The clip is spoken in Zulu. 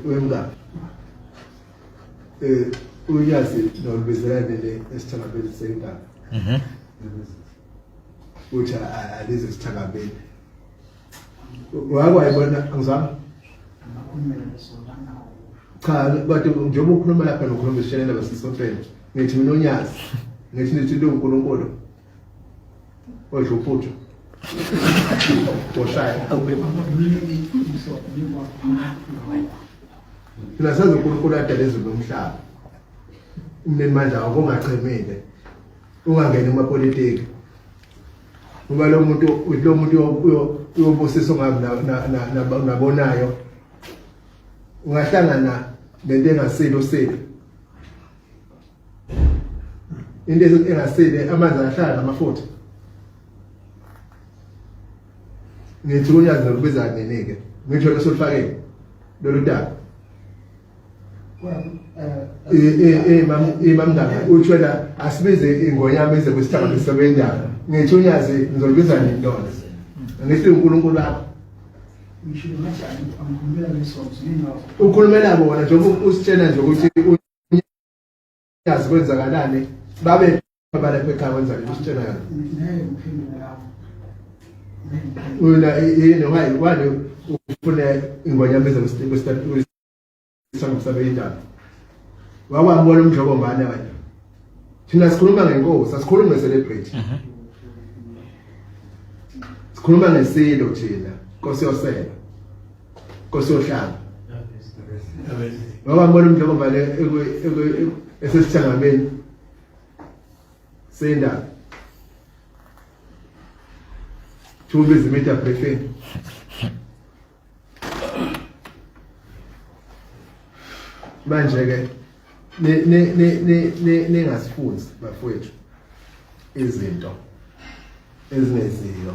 wemngaphi uyazi nolubizelane le esithangabeni sentaba uthi alize isithangabeni wakwayibona angizami cha kodwa njengoba ukhuluma lapha nokhuluma isishelele basisofela ngithi mina onyazi ngithi nithi lo uNkulunkulu odla uphuthu oshaya Thina sazi uNkulunkulu adala izulu nomhlaba umneni manje akungachemile ungangena emapolitiki ngoba lo muntu uyobusisa ngabi nabonayo ungahlangana lento engasilo silo into engasile amanzi ahlala namafutha ngithi unyazi nokubiza nenike ngisho lesolifakele lolu daba mamndaba uthwela asibize ingonyama ize kwisithaba sebendaba ngithi unyazi ngizolibiza nentona ngithi uNkulunkulu lapho ukhulumela bona njengoba usitshela nje ukuthi unyazi kwenzakalani babe balapha ekhaya wenza le usitshela yona yini why ufuna ingonyama ize kwisithaba sebendaba wawambona umjobo mbane wena thina sikhuluma ngenkosi asikhulumi ngecelebrate sikhuluma ngesilo thina Nkosi yosela Nkosi yohlanga wawambona umjobo mbane esesithangabeni sendaba thubiza imedia briefing manje ke ningasifunzi bafowethu izinto ezineziyo